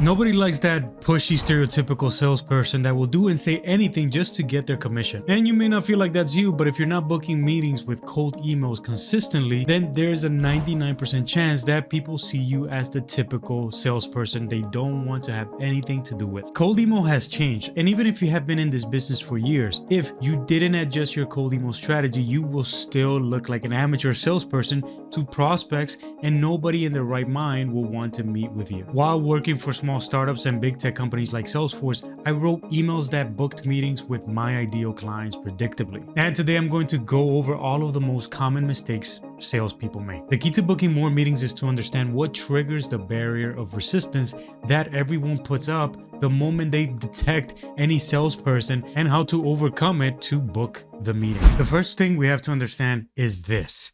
Nobody likes that pushy stereotypical salesperson that will do and say anything just to get their commission. And you may not feel like that's you, but if you're not booking meetings with cold emails consistently, then there's a 99% chance that people see you as the typical salesperson they don't want to have anything to do with. Cold email has changed, and even if you have been in this business for years, if you didn't adjust your cold email strategy, you will still look like an amateur salesperson to prospects, and nobody in their right mind will want to meet with you. While working for small startups and big tech companies like Salesforce, I wrote emails that booked meetings with my ideal clients predictably. And today I'm going to go over all of the most common mistakes salespeople make. The key to booking more meetings is to understand what triggers the barrier of resistance that everyone puts up the moment they detect any salesperson, and how to overcome it to book the meeting. The first thing we have to understand is this: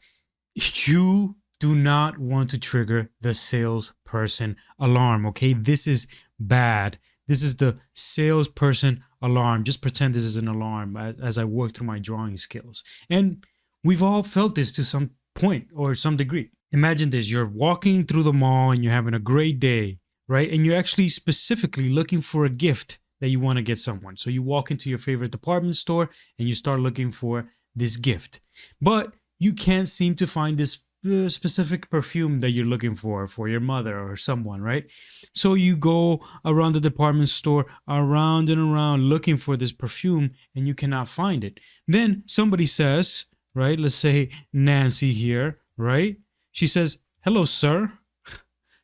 you do not want to trigger the salesperson alarm, okay? This is bad. This is the salesperson alarm. Just pretend this is an alarm as I work through my drawing skills. And we've all felt this to some point or some degree. Imagine this: you're walking through the mall and you're having a great day, right? And you're actually specifically looking for a gift that you want to get someone. So you walk into your favorite department store and you start looking for this gift. But you can't seem to find this specific perfume that you're looking for your mother or someone, right? So you go around the department store, around and around, looking for this perfume, and you cannot find it. Then somebody says, right, let's say Nancy here, right? She says, "Hello, sir.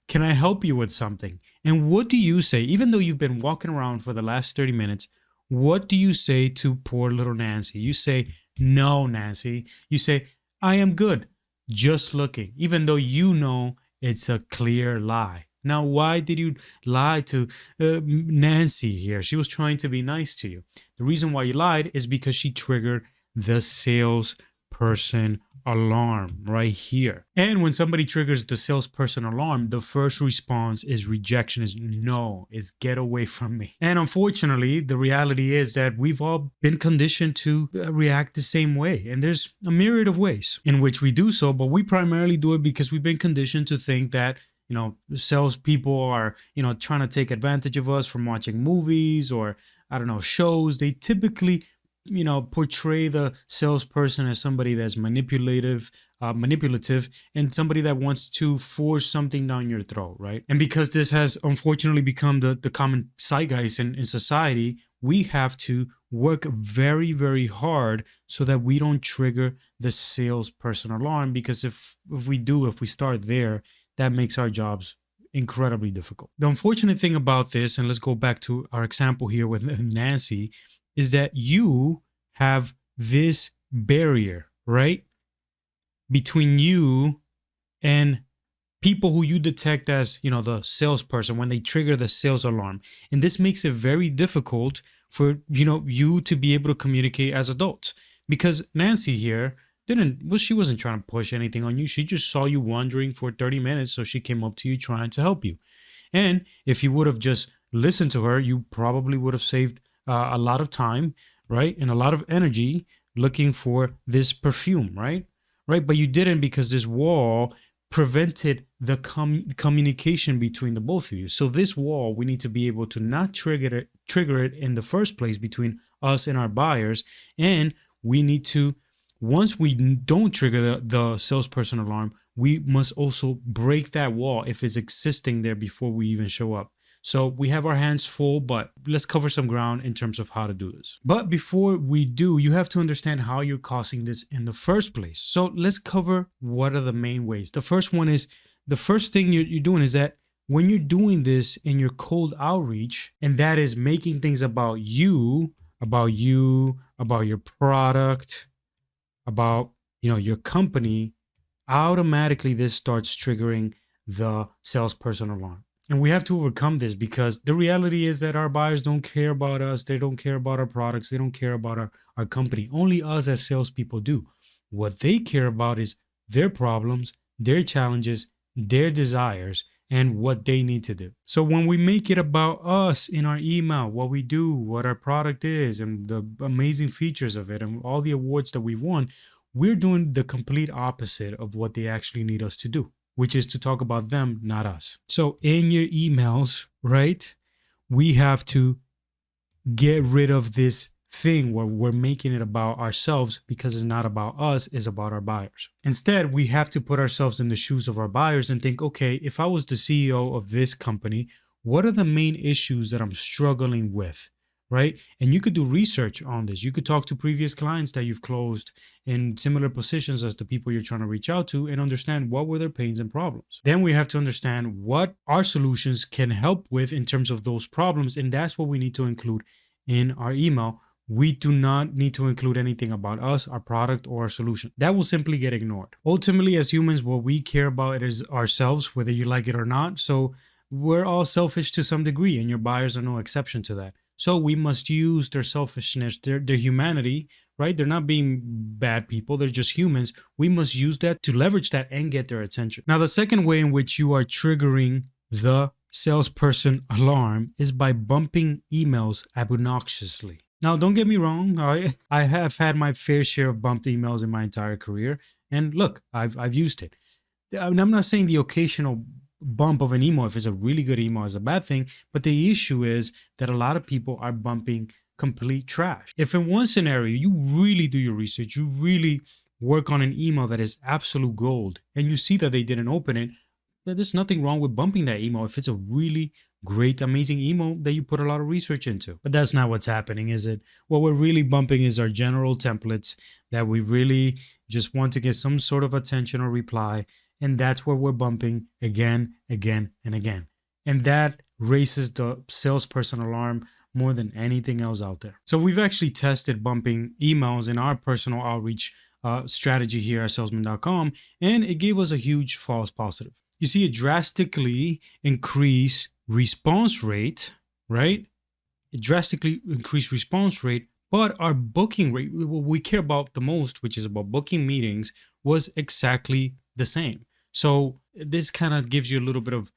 Can I help you with something?" And what do you say? Even though you've been walking around for the last 30 minutes, what do you say to poor little Nancy? You say, "No, Nancy." You say, "I am good, just looking," even though you know it's a clear lie. Now, why did you lie to Nancy here? She was trying to be nice to you. The reason why you lied is because she triggered the salesperson alarm right here. And when somebody triggers the salesperson alarm, the first response is rejection, is no, is get away from me. And unfortunately, the reality is that we've all been conditioned to react the same way. And there's a myriad of ways in which we do so, but we primarily do it because we've been conditioned to think that, you know, salespeople are, you know, trying to take advantage of us from watching movies or, I don't know, shows. They typically, you know, portray the salesperson as somebody that's manipulative, and somebody that wants to force something down your throat, right? And because this has unfortunately become the common zeitgeist in society, we have to work very, very hard so that we don't trigger the salesperson alarm, because if we start there, that makes our jobs incredibly difficult. The unfortunate thing about this, and let's go back to our example here with Nancy, is that you have this barrier, right, between you and people who you detect as, you know, the salesperson when they trigger the sales alarm. And this makes it very difficult for, you know, you to be able to communicate as adults, because Nancy here she wasn't trying to push anything on you. She just saw you wandering for 30 minutes, so she came up to you trying to help you. And if you would have just listened to her, you probably would have saved a lot of time, right? And a lot of energy looking for this perfume, right? But you didn't, because this wall prevented the communication between the both of you. So this wall, we need to be able to not trigger it in the first place between us and our buyers. And we need to, once we don't trigger the salesperson alarm, we must also break that wall if it's existing there before we even show up. So we have our hands full, but let's cover some ground in terms of how to do this. But before we do, you have to understand how you're causing this in the first place. So let's cover what are the main ways. The first one is, the first thing you're doing is that when you're doing this in your cold outreach, and that is making things about you, about your product, about, you know, your company, automatically this starts triggering the salesperson alarm. And we have to overcome this, because the reality is that our buyers don't care about us. They don't care about our products. They don't care about our company. Only us as salespeople do. What they care about is their problems, their challenges, their desires, and what they need to do. So when we make it about us in our email, what we do, what our product is, and the amazing features of it, and all the awards that we won, we're doing the complete opposite of what they actually need us to do. which is to talk about them, not us. So in your emails, right, we have to get rid of this thing where we're making it about ourselves, because it's not about us, it's about our buyers. Instead, we have to put ourselves in the shoes of our buyers and think, okay, if I was the CEO of this company, what are the main issues that I'm struggling with, right? And you could do research on this. You could talk to previous clients that you've closed in similar positions as the people you're trying to reach out to and understand what were their pains and problems. Then we have to understand what our solutions can help with in terms of those problems. And that's what we need to include in our email. We do not need to include anything about us, our product, or our solution. That will simply get ignored. Ultimately, as humans, what we care about is ourselves, whether you like it or not. So we're all selfish to some degree, and your buyers are no exception to that. So we must use their selfishness, their humanity, right? They're not being bad people. They're just humans. We must use that to leverage that and get their attention. Now, the second way in which you are triggering the salesperson alarm is by bumping emails obnoxiously. Now, don't get me wrong. I have had my fair share of bumped emails in my entire career. And look, I've used it. And I'm not saying the occasional bump of an email, if it's a really good email, is a bad thing. But the issue is that a lot of people are bumping complete trash. If in one scenario, you really do your research, you really work on an email that is absolute gold, and you see that they didn't open it, there's nothing wrong with bumping that email if it's a really great, amazing email that you put a lot of research into. But that's not what's happening, is it? What we're really bumping is our general templates that we really just want to get some sort of attention or reply. And that's where we're bumping again, again, and again. And that raises the salesperson alarm more than anything else out there. So we've actually tested bumping emails in our personal outreach strategy here at salesman.com, and it gave us a huge false positive. You see, it drastically increased response rate, right? It drastically increased response rate, but our booking rate, what we care about the most, which is about booking meetings, was exactly the same. So this kind of gives you a little bit of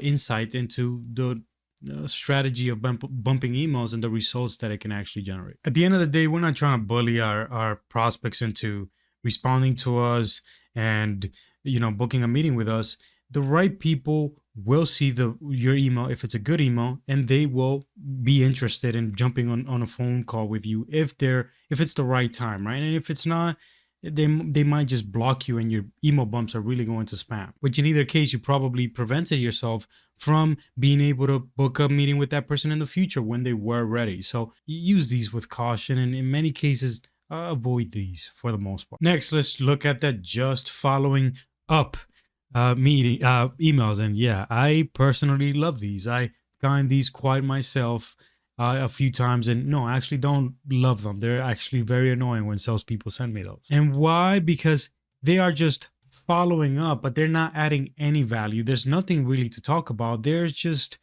insight into the strategy of bumping emails and the results that it can actually generate. At the end of the day, we're not trying to bully our prospects into responding to us and, booking a meeting with us. The right people will see your email if it's a good email, and they will be interested in jumping on a phone call with you if it's the right time, right? And if it's not, they might just block you and your email bumps are really going to spam, which in either case, you probably prevented yourself from being able to book a meeting with that person in the future when they were ready. So use these with caution, and in many cases, avoid these for the most part. Next, let's look at that just following up emails. And yeah, I personally love these. I gotten these quite myself a few times, and no, I actually don't love them. They're actually very annoying when salespeople send me those. And why? Because they are just following up, but they're not adding any value. There's nothing really to talk about. They're just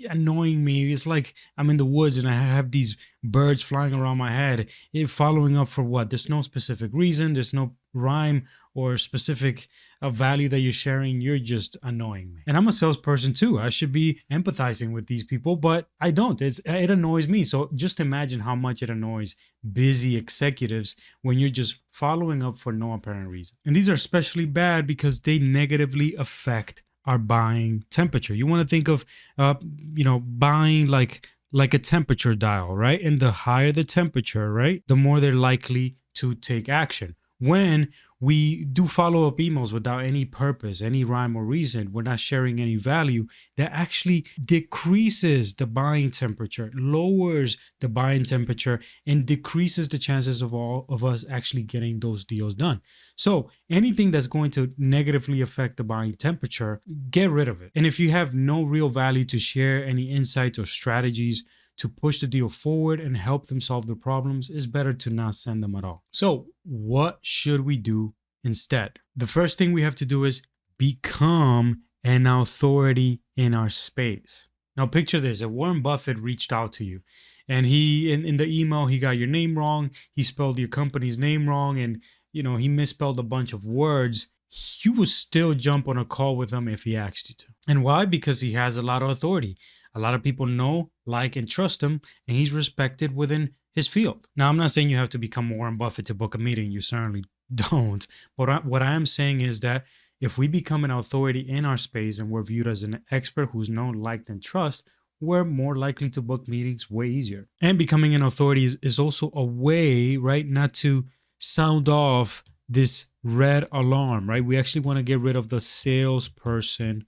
annoying me. It's like I'm in the woods and I have these birds flying around my head. Following up for what? There's no specific reason. There's no rhyme or specific value that you're sharing. You're just annoying me. And I'm a salesperson too. I should be empathizing with these people, but I don't. It annoys me. So just imagine how much it annoys busy executives when you're just following up for no apparent reason. And these are especially bad because they negatively affect our buying temperature. You want to think of, buying like a temperature dial, right? And the higher the temperature, right, the more they're likely to take action. When we do follow-up emails without any purpose, any rhyme or reason, we're not sharing any value, that actually decreases the buying temperature, lowers the buying temperature, and decreases the chances of all of us actually getting those deals done. So anything that's going to negatively affect the buying temperature, get rid of it. And if you have no real value to share, any insights or strategies to push the deal forward and help them solve their problems, it's better to not send them at all. So what should we do instead? The first thing we have to do is become an authority in our space. Now picture this: if Warren Buffett reached out to you and he in the email, he got your name wrong, he spelled your company's name wrong, and he misspelled a bunch of words, you would still jump on a call with him if he asked you to. And why? Because he has a lot of authority. A lot of people know, like, and trust him, and he's respected within his field. Now, I'm not saying you have to become Warren Buffett to book a meeting. You certainly don't. But what I am saying is that if we become an authority in our space and we're viewed as an expert who's known, liked, and trust, we're more likely to book meetings way easier. And becoming an authority is also a way, right, not to sound off this red alarm, right? We actually want to get rid of the salesperson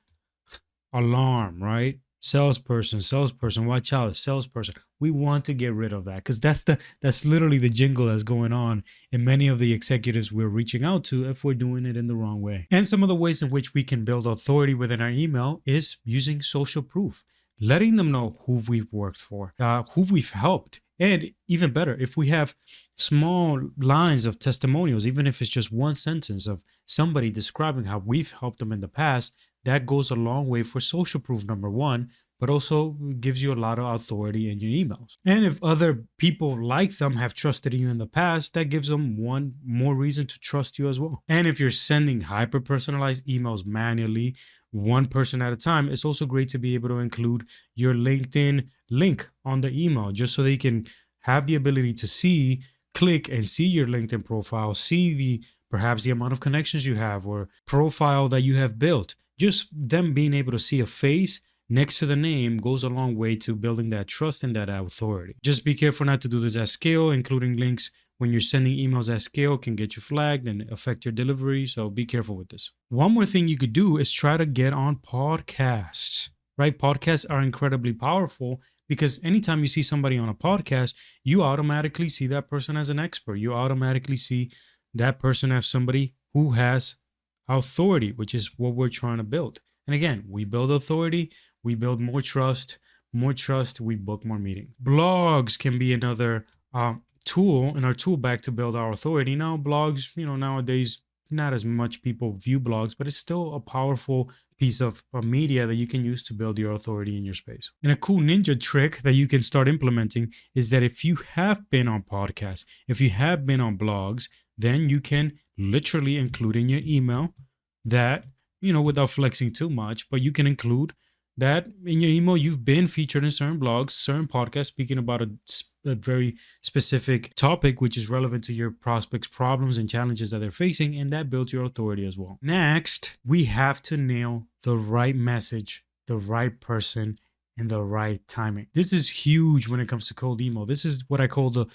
alarm, right? Salesperson, watch out, salesperson. We want to get rid of that because that's literally the jingle that's going on in many of the executives we're reaching out to if we're doing it in the wrong way. And some of the ways in which we can build authority within our email is using social proof, letting them know who we've worked for, who we've helped. And even better, if we have small lines of testimonials, even if it's just one sentence of somebody describing how we've helped them in the past, that goes a long way for social proof, number one, but also gives you a lot of authority in your emails. And if other people like them have trusted you in the past, that gives them one more reason to trust you as well. And if you're sending hyper-personalized emails manually, one person at a time, it's also great to be able to include your LinkedIn link on the email just so they can have the ability to click and see your LinkedIn profile, see perhaps the amount of connections you have or profile that you have built. Just them being able to see a face next to the name goes a long way to building that trust and that authority. Just be careful not to do this at scale. Including links when you're sending emails at scale can get you flagged and affect your delivery, so be careful with this. One more thing you could do is try to get on podcasts, right? Podcasts are incredibly powerful because anytime you see somebody on a podcast, you automatically see that person as an expert. You automatically see that person as somebody who has authority, which is what we're trying to build. And again, we build authority, we build more trust, we book more meetings. Blogs can be another tool in our tool bag to build our authority. Now, blogs, nowadays, not as much people view blogs, but it's still a powerful piece of media that you can use to build your authority in your space. And a cool ninja trick that you can start implementing is that if you have been on podcasts, if you have been on blogs, then you can literally include in your email that, without flexing too much, but you can include that in your email you've been featured in certain blogs, certain podcasts speaking about a very specific topic which is relevant to your prospects' problems and challenges that they're facing, and that builds your authority as well. Next, we have to nail the right message, the right person, and the right timing. This is huge when it comes to cold email. This is what I call the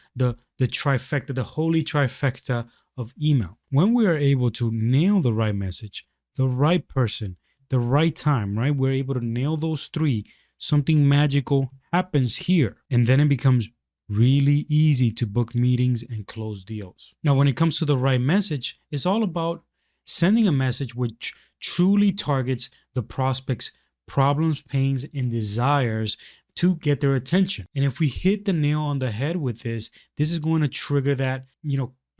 trifecta, the holy trifecta of email. When we are able to nail the right message, the right person, the right time, right? We're able to nail those three. Something magical happens here, and then it becomes really easy to book meetings and close deals. Now, when it comes to the right message, it's all about sending a message which truly targets the prospect's problems, pains, and desires to get their attention. And if we hit the nail on the head with this is going to trigger that,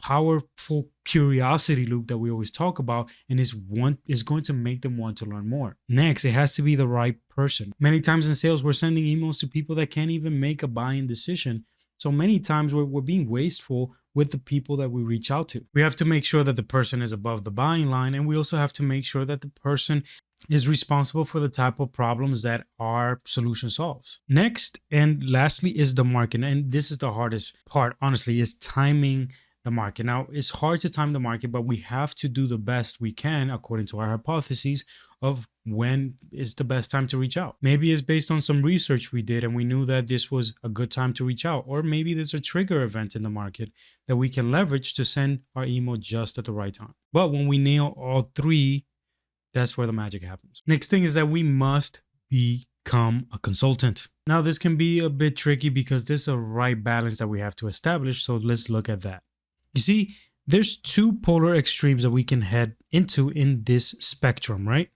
powerful curiosity loop that we always talk about, and is going to make them want to learn more. Next, it has to be the right person. Many times in sales, we're sending emails to people that can't even make a buying decision. So many times we're being wasteful with the people that we reach out to. We have to make sure that the person is above the buying line, and we also have to make sure that the person is responsible for the type of problems that our solution solves. Next and lastly is the market. And this is the hardest part, honestly, is timing the market. Now, it's hard to time the market, but we have to do the best we can according to our hypotheses of when is the best time to reach out. Maybe it's based on some research we did and we knew that this was a good time to reach out. Or maybe there's a trigger event in the market that we can leverage to send our email just at the right time. But when we nail all three, that's where the magic happens. Next thing is that we must become a consultant. Now, this can be a bit tricky because there's a right balance that we have to establish. So let's look at that. You see, there's two polar extremes that we can head into in this spectrum, right?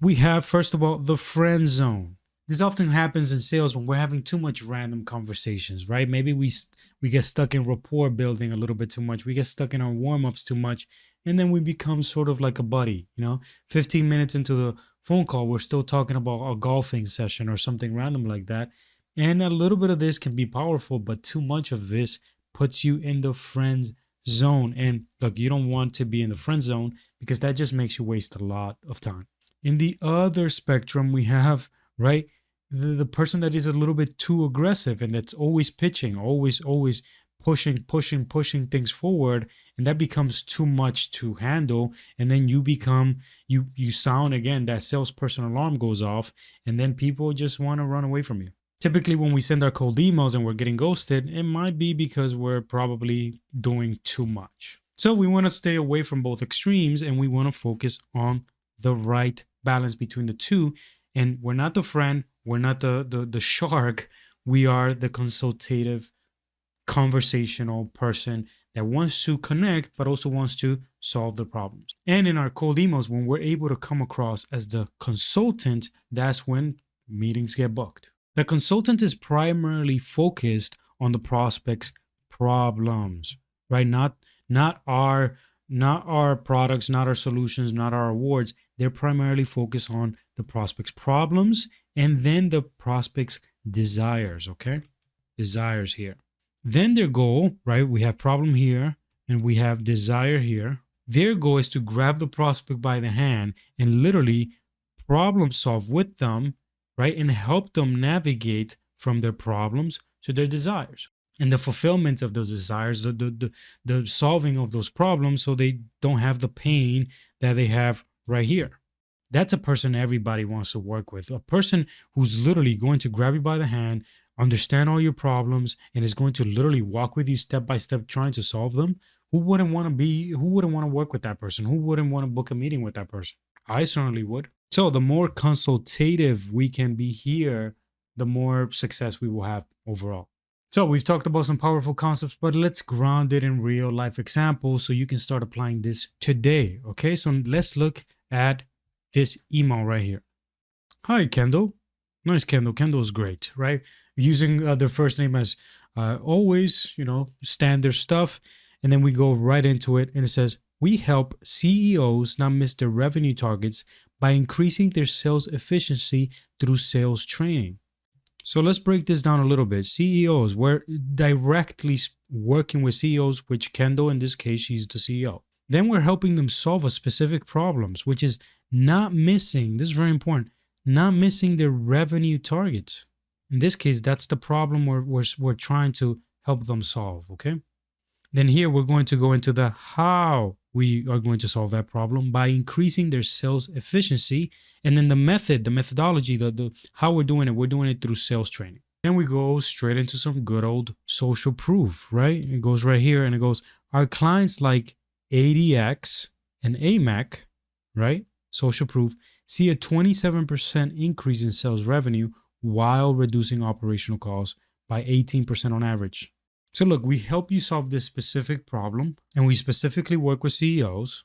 We have, first of all, the friend zone. This often happens in sales when we're having too much random conversations, right? Maybe we get stuck in rapport building a little bit too much. We get stuck in our warm-ups too much. And then we become sort of like a buddy, 15 minutes into the phone call, we're still talking about a golfing session or something random like that. And a little bit of this can be powerful, but too much of this puts you in the friend zone. And look, you don't want to be in the friend zone because that just makes you waste a lot of time. In the other spectrum, we have, right, the person that is a little bit too aggressive and that's always pitching, always pushing things forward, and that becomes too much to handle. And then you sound again, that salesperson alarm goes off, and then people just want to run away from you. Typically, when we send our cold emails and we're getting ghosted, it might be because we're probably doing too much. So we want to stay away from both extremes, and we want to focus on the right balance between the two. And we're not the friend, we're not the shark, we are the consultative, conversational person that wants to connect but also wants to solve the problems. And in our cold emails, when we're able to come across as the consultant, that's when meetings get booked. The consultant is primarily focused on the prospect's problems, right? Not our products, not our solutions, not our awards. They're primarily focused on the prospect's problems and then the prospect's desires, okay? Desires here. Then their goal, right? We have problem here and we have desire here. Their goal is to grab the prospect by the hand and literally problem solve with them, right? And help them navigate from their problems to their desires. And the fulfillment of those desires, the solving of those problems so they don't have the pain that they have right here. That's a person everybody wants to work with. A person who's literally going to grab you by the hand, understand all your problems, and is going to literally walk with you step by step trying to solve them. Who wouldn't want to work with that person? Who wouldn't want to book a meeting with that person? I certainly would. So the more consultative we can be here, the more success we will have overall. So we've talked about some powerful concepts, but let's ground it in real life examples so you can start applying this today. Okay, so let's look at this email right here. Hi, Kendall. Nice, Kendall. Kendall is great, right? Using their first name as always, standard stuff. And then we go right into it and it says, we help CEOs not miss their revenue targets by increasing their sales efficiency through sales training. So let's break this down a little bit. CEOs, we're directly working with CEOs, which Kendall, in this case, she's the CEO. Then we're helping them solve a specific problems, which is not missing, this is very important, not missing their revenue targets. In this case, that's the problem we're trying to help them solve, okay? Then here we're going to go into the how we are going to solve that problem by increasing their sales efficiency. And then the methodology, the how we're doing it through sales training. Then we go straight into some good old social proof, right? It goes right here and it goes, our clients like ADX and AMAC, right? Social proof, see a 27% increase in sales revenue while reducing operational costs by 18% on average. So look, we help you solve this specific problem and we specifically work with CEOs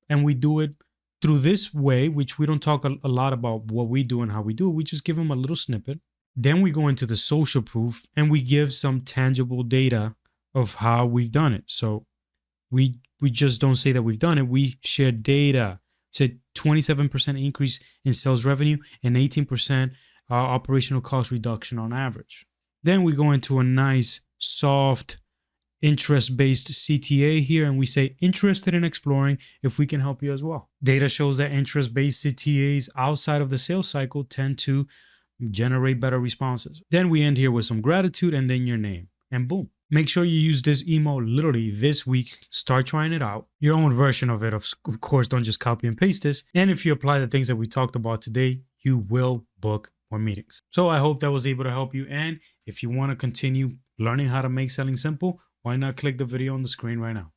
and we do it through this way, which we don't talk a lot about what we do and how we do it. We just give them a little snippet. Then we go into the social proof and we give some tangible data of how we've done it. So we just don't say that we've done it. We share data. So 27% increase in sales revenue and 18% operational cost reduction on average. Then we go into a nice soft interest-based CTA here and we say interested in exploring if we can help you as well. Data shows that interest-based CTAs outside of the sales cycle tend to generate better responses. Then we end here with some gratitude and then your name and boom. Make sure you use this email literally this week. Start trying it out. Your own version of it. Of course, don't just copy and paste this. And if you apply the things that we talked about today, you will book more meetings. So I hope that was able to help you. And if you want to continue learning how to make selling simple, why not click the video on the screen right now?